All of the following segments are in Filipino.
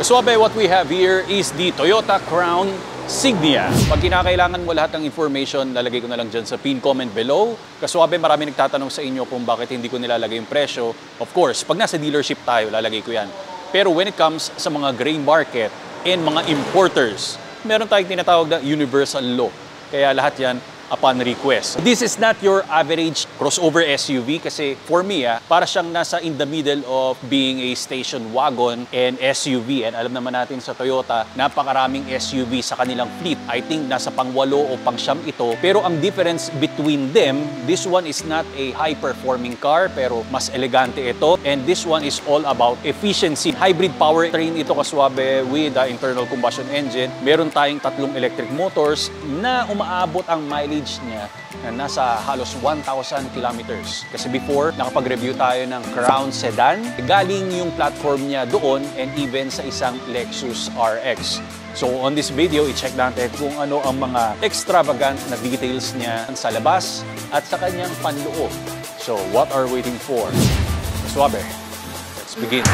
Kaswabe, what we have here is the Toyota Crown Signia. Pag kinakailangan mo lahat ng information, lalagay ko na lang dyan sa pin comment below. Kaswabe, marami nagtatanong sa inyo kung bakit hindi ko nilalagay yung presyo. Of course, pag nasa dealership tayo, lalagay ko yan. Pero when it comes sa mga gray market and mga importers, meron tayong tinatawag na universal law. Kaya lahat yan upon request. This is not your average crossover SUV kasi for me, para siyang nasa in the middle of being a station wagon and SUV. And alam naman natin sa Toyota, napakaraming SUV sa kanilang fleet. I think nasa pang-8 o pang-9 ito. Pero ang difference between them, this one is not a high-performing car pero mas elegante ito. And this one is all about efficiency. Hybrid powertrain ito, kaswabe, with the internal combustion engine. Meron tayong 3 electric motors na umaabot ang mileage niya na nasa halos 1,000 kilometers. Kasi before, nakapag-review tayo ng Crown Sedan. Galing yung platform niya doon and even sa isang Lexus RX. So on this video, i-check natin kung ano ang mga extravagant na details niya sa labas at sa kanyang panloob. So what are we waiting for? Suabe, let's begin.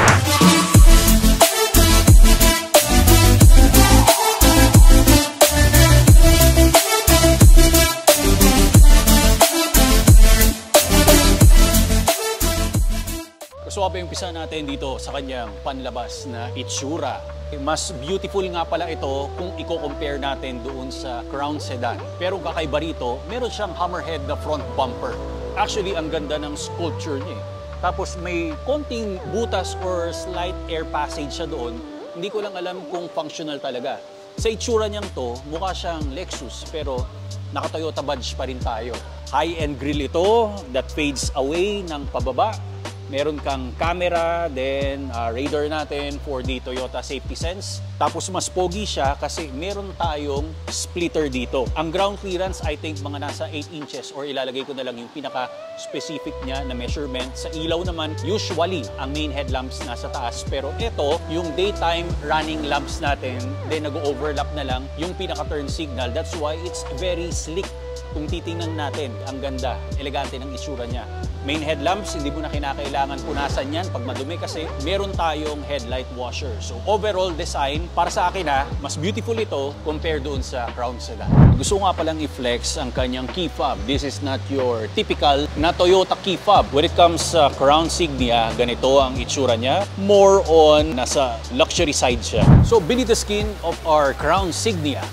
So, umpisa natin dito sa kanyang panlabas na itsura. Mas beautiful nga pala ito kung i-compare natin doon sa Crown Sedan. Pero kakaiba rito, meron siyang hammerhead na front bumper. Actually, ang ganda ng sculpture niya. Tapos may konting butas or slight air passage siya doon. Hindi ko lang alam kung functional talaga. Sa itsura niyang to, mukha siyang Lexus pero naka-Toyota badge pa rin tayo. High-end grille ito that fades away ng pababa. Meron kang camera, then radar natin for the Toyota Safety Sense. Tapos mas pogi siya kasi meron tayong splitter dito. Ang ground clearance, I think mga nasa 8 inches or ilalagay ko na lang yung pinaka-specific niya na measurement. Sa ilaw naman, usually, ang main headlamps nasa taas. Pero ito, yung daytime running lamps natin, then nag-overlap na lang yung pinaka-turn signal. That's why it's very slick. Kung titingnan natin, ang ganda, elegante ng itsura niya. Main headlamps, hindi mo na kinakailangan punasan yan pag madumi kasi meron tayong headlight washer. So overall design, para sa akin mas beautiful ito compared doon sa Crown Sedan. Gusto nga palang i-flex ang kanyang key fob. This is not your typical na Toyota key fob. When it comes sa Crown Signia, ganito ang itsura niya. More on nasa luxury side siya. So beneath the skin of our Crown Signia,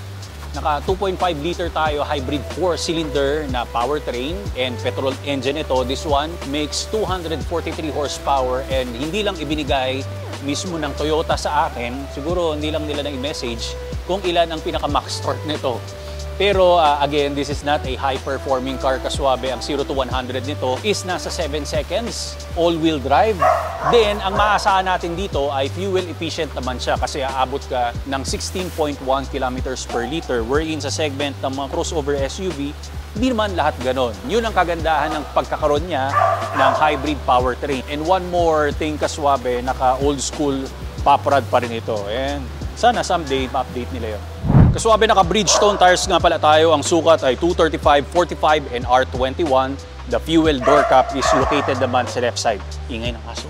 naka 2.5 liter tayo, hybrid 4-cylinder na powertrain and petrol engine ito. This one makes 243 horsepower and hindi lang ibinigay mismo ng Toyota sa akin. Siguro hindi lang nila na i-message kung ilan ang pinaka-max torque nito. Pero again, this is not a high-performing car, kaswabe. Ang 0 to 100 nito is nasa 7 seconds, all-wheel drive. Then, ang maasahan natin dito ay fuel efficient naman siya kasi aabot ka ng 16.1 kilometers per liter. Wherein sa segment ng mga crossover SUV, hindi naman lahat ganon. Yun ang kagandahan ng pagkakaroon niya ng hybrid powertrain. And one more thing, kaswabe, naka-old school pop rod pa rin ito. And sana someday ma-update nila yun. Kaswabe, naka Bridgestone tires nga pala tayo. Ang sukat ay 235, 45, and R21. The fuel door cap is located naman sa left side. Ingay ng aso.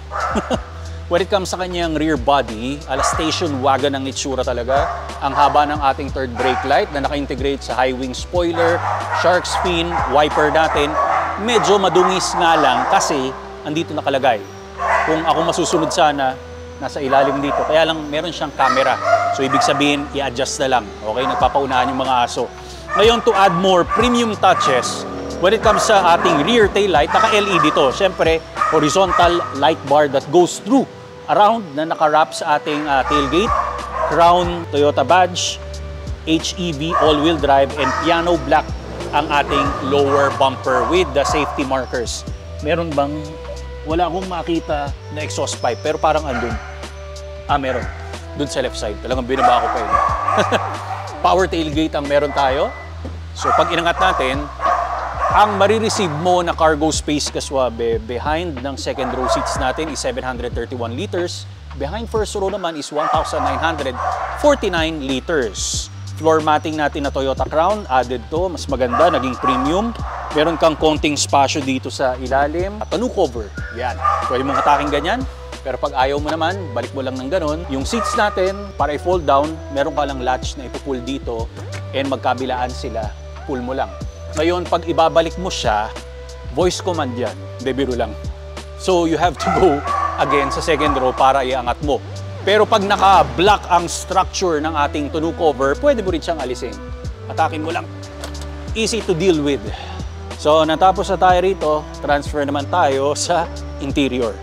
When it comes sa kanyang rear body, station wagon ang itsura talaga. Ang haba ng ating third brake light na naka-integrate sa high wing spoiler, shark fin, wiper natin. Medyo madungis nga lang kasi andito nakalagay. Kung ako masusunod sana, nasa ilalim dito. Kaya lang meron siyang camera. So ibig sabihin, i-adjust na lang. Okay, nagpapaunahan yung mga aso. Ngayon, to add more premium touches, when it comes sa ating rear tail light, naka-LED to. Siyempre, horizontal light bar that goes through around na naka-wrap sa ating tailgate. Crown Toyota badge, HEV all-wheel drive, and piano black ang ating lower bumper with the safety markers. Meron bang... Wala akong makita na exhaust pipe, pero parang andun. Meron. Dun sa left side. Talagang binaba ko pa yun. Power tailgate ang meron tayo. So, pag inangat natin, ang marireceive mo na cargo space, kaswabe, behind ng second row seats natin is 731 liters. Behind first row naman is 1,949 liters. Floor matting natin na Toyota Crown, added to. Mas maganda, naging premium. Meron kang konting spasyo dito sa ilalim. At tonneau cover. Yan. Pwede mong hatakin ganyan. Pero pag ayaw mo naman, balik mo lang ng ganun. Yung seats natin, para i-fold down, meron ka lang latch na ipupull dito and magkabilaan sila, pull mo lang. Ngayon, pag ibabalik mo siya, voice command yan, hindi biro lang. So you have to go again sa second row para iangat mo. Pero pag naka-block ang structure ng ating tonneau cover, pwede mo rin siyang alisin. Atakin mo lang. Easy to deal with. So natapos na tayo rito, transfer naman tayo sa interior.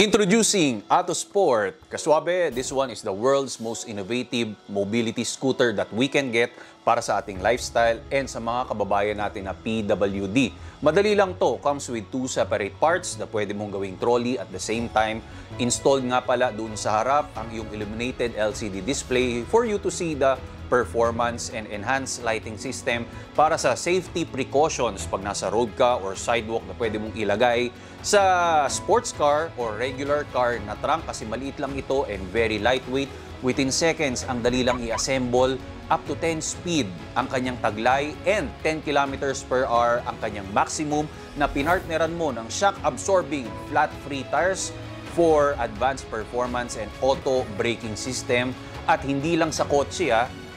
Introducing Autosport. Kaswabe, this one is the world's most innovative mobility scooter that we can get para sa ating lifestyle and sa mga kababayan natin na PWD. Madali lang to. Comes with 2 separate parts na pwede mong gawing trolley at the same time. Installed nga pala doon sa harap ang iyong illuminated LCD display for you to see the performance and enhanced lighting system para sa safety precautions pag nasa road ka or sidewalk na pwede mong ilagay sa sports car or regular car na trunk kasi maliit lang ito and very lightweight. Within seconds, ang dali lang i-assemble. Up to 10 speed ang kanyang taglay and 10 kilometers per hour ang kanyang maximum na pinartneran mo ng shock-absorbing flat-free tires for advanced performance and auto braking system. At hindi lang sa kotse,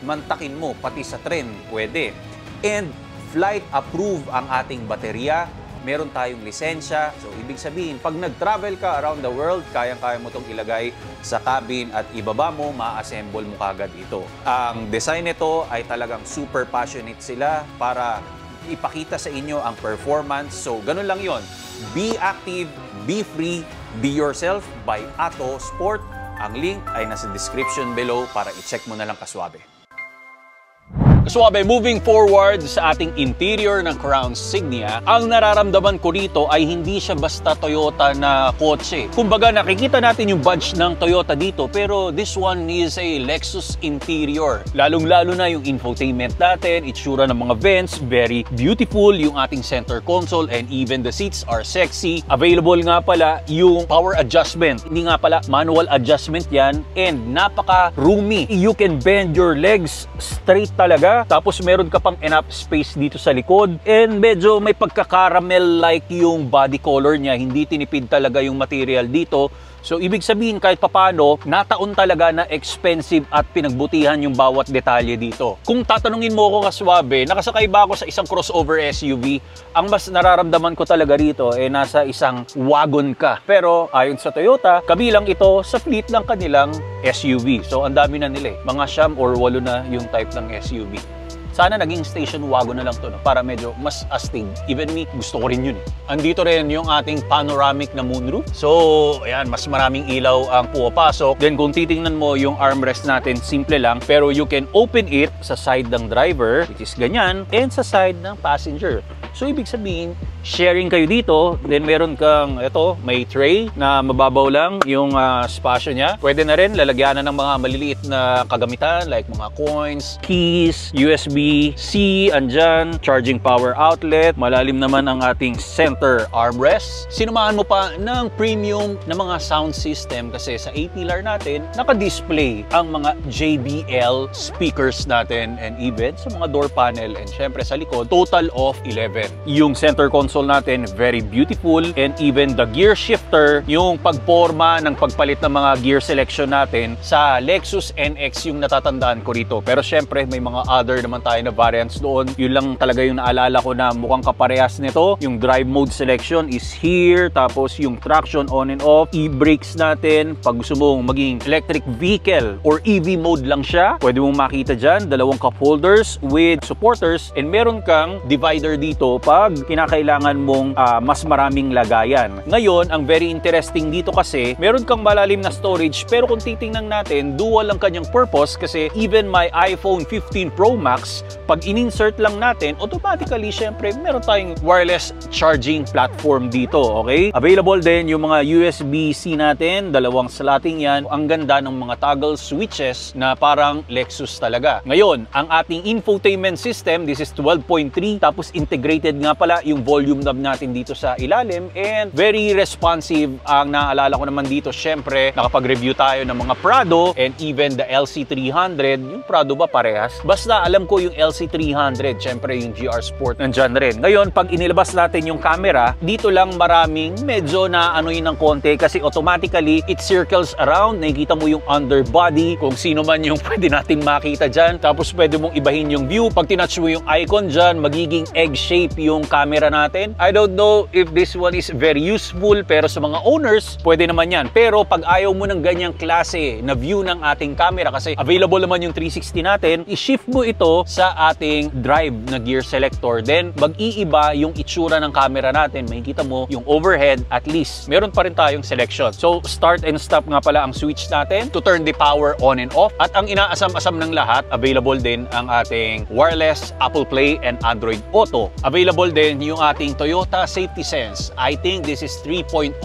mantakin mo pati sa tren pwede. And flight approved ang ating baterya. Meron tayong lisensya. So, ibig sabihin, pag nag-travel ka around the world, kayang-kaya mo itong ilagay sa cabin at ibaba mo, ma-assemble mo kagad ito. Ang design nito ay talagang super passionate sila para ipakita sa inyo ang performance. So, ganun lang yon. Be active, be free, be yourself by Autosport. Ang link ay nasa description below para i-check mo na lang kaswabe. Kaswabe, moving forward sa ating interior ng Crown Signia, ang nararamdaman ko rito ay hindi siya basta Toyota na kotse. Kumbaga, nakikita natin yung badge ng Toyota dito, pero this one is a Lexus interior. Lalong-lalo na yung infotainment natin, itsura ng mga vents, very beautiful, yung ating center console, and even the seats are sexy. Available nga pala yung power adjustment. Hindi nga pala manual adjustment yan, and napaka-roomy. You can bend your legs straight talaga. Tapos meron ka pang enough space dito sa likod. And medyo may pagka-caramel-like yung body color niya. Hindi tinipid talaga yung material dito. So, ibig sabihin kahit papano, nataon talaga na expensive at pinagbutihan yung bawat detalye dito. Kung tatanungin mo ako kaswabe, nakasakay ba ako sa isang crossover SUV? Ang mas nararamdaman ko talaga rito nasa isang wagon ka. Pero ayon sa Toyota, kabilang ito sa fleet ng kanilang SUV. So, ang dami na nila mga 7 or 8 na yung type ng SUV. Sana naging station wagon na lang to, no? Para medyo mas astig. Even me, gusto ko rin yun. Andito rin yung ating panoramic na moonroof. So, ayan, mas maraming ilaw ang pumapasok. Then kung titingnan mo yung armrest natin, simple lang. Pero you can open it sa side ng driver, which is ganyan, and sa side ng passenger. So, ibig sabihin, sharing kayo dito. Then meron kang, ito, may tray na mababaw lang yung spasyo niya. Pwede na rin lalagyanan ng mga maliliit na kagamitan like mga coins, keys, USB-C, andyan, charging power outlet. Malalim naman ang ating center armrest. Sinumahan mo pa ng premium na mga sound system kasi sa A-pillar natin, naka-display ang mga JBL speakers natin and even sa mga door panel and syempre sa likod, total of 11. Yung center console natin, very beautiful, and even the gear shifter, yung pagporma ng pagpalit ng mga gear selection natin sa Lexus NX yung natatandaan ko rito. Pero syempre, may mga other naman tayo na variants doon. Yun lang talaga yung naalala ko na mukhang kaparehas nito. Yung drive mode selection is here, tapos yung traction on and off, e-brakes natin. Pag gusto mong maging electric vehicle or EV mode lang siya, pwede mong makita dyan, 2 cup holders with supporters, and meron kang divider dito pag kinakailangan mong mas maraming lagayan. Ngayon, ang very interesting dito kasi, meron kang malalim na storage, pero kung titingnan natin, dual ang kanyang purpose kasi even my iPhone 15 Pro Max, pag in-insert lang natin, automatically, syempre, meron tayong wireless charging platform dito, okay? Available din yung mga USB-C natin, 2 slotting yan. Ang ganda ng mga toggle switches na parang Lexus talaga. Ngayon, ang ating infotainment system, this is 12.3, tapos integrated nga pala yung volume volume knob natin dito sa ilalim, and very responsive. Ang naalala ko naman dito, syempre, nakapag-review tayo ng mga Prado and even the LC300. Yung Prado ba parehas? Basta alam ko yung LC300, syempre yung GR Sport nandyan rin. Ngayon, pag inilabas natin yung camera, dito lang maraming medyo na ano yun ng konti kasi automatically it circles around. Nakikita mo yung underbody, kung sino man yung pwede natin makita dyan. Tapos pwede mong ibahin yung view. Pag tinouch mo yung icon dyan, magiging egg shape yung camera natin. I don't know if this one is very useful, pero sa mga owners, pwede naman yan. Pero pag ayaw mo ng ganyang klase na view ng ating camera, kasi available naman yung 360 natin, i-shift mo ito sa ating drive na gear selector. Then, mag-iiba yung itsura ng camera natin. Makikita mo yung overhead, at least meron pa rin tayong selection. So, start and stop nga pala ang switch natin to turn the power on and off. At ang inaasam-asam ng lahat, available din ang ating wireless Apple Play and Android Auto. Available din yung ating Toyota Safety Sense. I think this is 3.0,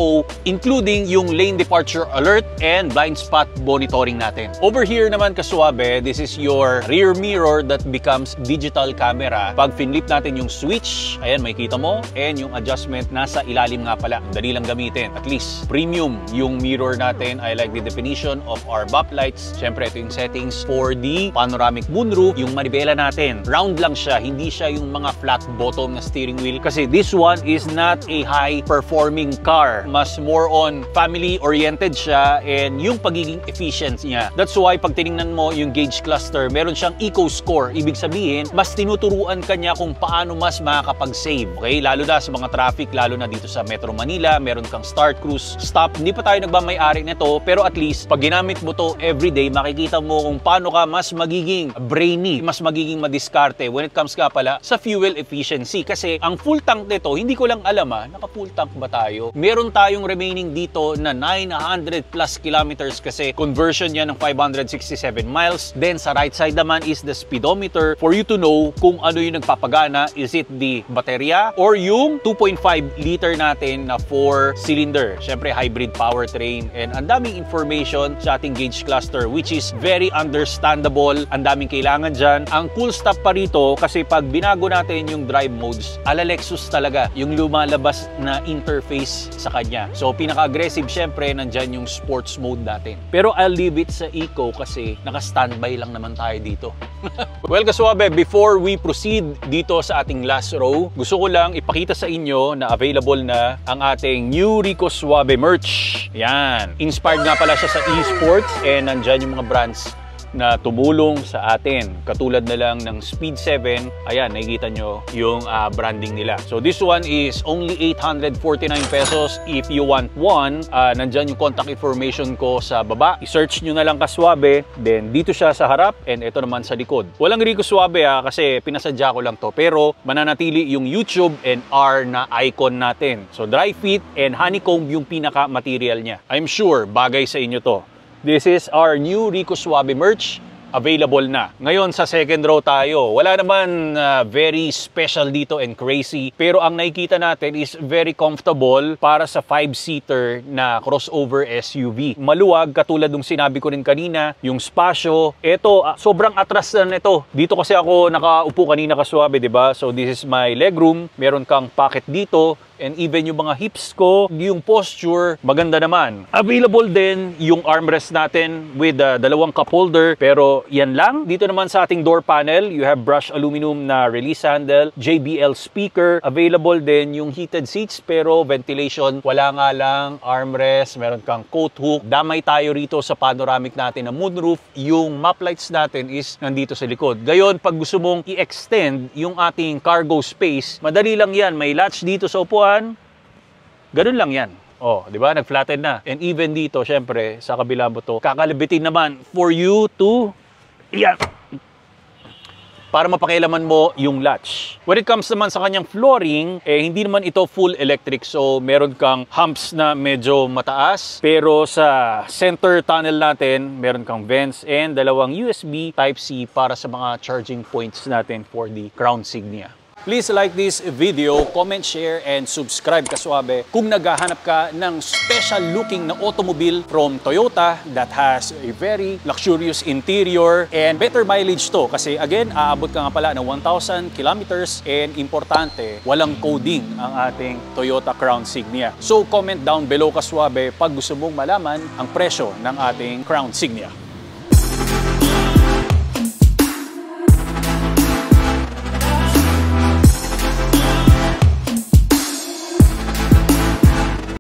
including yung lane departure alert and blind spot monitoring natin. Over here naman kasuabe, this is your rear mirror that becomes digital camera. Pag finlip natin yung switch, ayan, makikita mo, and yung adjustment nasa ilalim nga pala. Dali lang gamitin. At least premium yung mirror natin. I like the definition of our BAP lights. Siyempre, ito yung settings for the panoramic moonroof. Yung manibela natin, round lang siya. Hindi siya yung mga flat bottom na steering wheel. Kasi this one is not a high-performing car. Mas more on family-oriented siya and yung pagiging efficient niya. That's why pag tinignan mo yung gauge cluster, meron siyang eco score. Ibig sabihin, mas tinuturuan ka niya kung paano mas makakapag-save. Okay? Lalo na sa mga traffic, lalo na dito sa Metro Manila, meron kang start, cruise, stop. Hindi pa tayo nagmamay-ari nito, pero at least pag ginamit mo to everyday, makikita mo kung paano ka mas magiging brainy, mas magiging madiskarte when it comes ka pala sa fuel efficiency. Kasi ang full tank nito, hindi ko lang alam naka-full tank ba tayo? Meron tayong remaining dito na 900 plus kilometers kasi conversion niya ng 567 miles. Then sa right side naman is the speedometer for you to know kung ano yung nagpapagana. Is it the baterya or yung 2.5 liter natin na 4-cylinder? Syempre hybrid powertrain, and ang daming information sa ating gauge cluster which is very understandable. Ang daming kailangan dyan. Ang cool stuff pa rito kasi pag binago natin yung drive modes, ala Lexus talaga yung lumalabas na interface sa kanya. So pinaka-aggressive syempre nandyan yung sports mode natin. Pero I'll leave it sa eco kasi naka-standby lang naman tayo dito. Well kasuabe, before we proceed dito sa ating last row, gusto ko lang ipakita sa inyo na available na ang ating new Rico Suave merch. Yan. Inspired nga pala siya sa esports, and nandyan yung mga brands na tumulong sa atin. Katulad na lang ng Speed 7. Ayan, nakikita nyo yung branding nila. So this one is only 849 pesos. If you want one, nandyan yung contact information ko sa baba. I-search nyo na lang Kasuabe. Then dito siya sa harap, and ito naman sa likod. Walang Rico Suave kasi pinasadya ko lang to. Pero mananatili yung YouTube and R na icon natin. So dry fit and honeycomb yung pinaka material niya. I'm sure bagay sa inyo to. This is our new Rico Suave merch. Available na. Ngayon sa second row tayo. Wala naman very special dito and crazy. Pero ang nakikita natin is very comfortable para sa 5-seater na crossover SUV. Maluwag, katulad ng sinabi ko rin kanina, yung spasyo. Ito, sobrang atras na nito. Dito kasi ako nakaupo kanina Kasuabe, diba? So this is my legroom. Meron kang pocket dito. And even yung mga hips ko, yung posture, maganda naman. Available din yung armrest natin with dalawang cup holder. Pero yan lang. Dito naman sa ating door panel, you have brushed aluminum na release handle, JBL speaker. Available din yung heated seats pero ventilation. Wala nga lang armrest, meron kang coat hook. Damay tayo rito sa panoramic natin na moonroof. Yung map lights natin is nandito sa likod. Gayon, pag gusto mong i-extend yung ating cargo space, madali lang yan. May latch dito sa upuan. Ganun lang yan. Oh, di ba? Nag-flatten na. And even dito, syempre, sa kabila mo to, kakalibitin naman for you to, yan, para mapakialaman mo yung latch. When it comes naman sa kanyang flooring, hindi naman ito full electric. So, meron kang humps na medyo mataas. Pero sa center tunnel natin, meron kang vents and dalawang USB Type-C para sa mga charging points natin for the crown signia. Please like this video, comment, share, and subscribe kaswabe kung naghahanap ka ng special looking na automobile from Toyota that has a very luxurious interior and better mileage to. Kasi again, aabot ka nga pala ng 1,000 kilometers and importante, walang coding ang ating Toyota Crown Signia. So comment down below kaswabe pag gusto mong malaman ang presyo ng ating Crown Signia.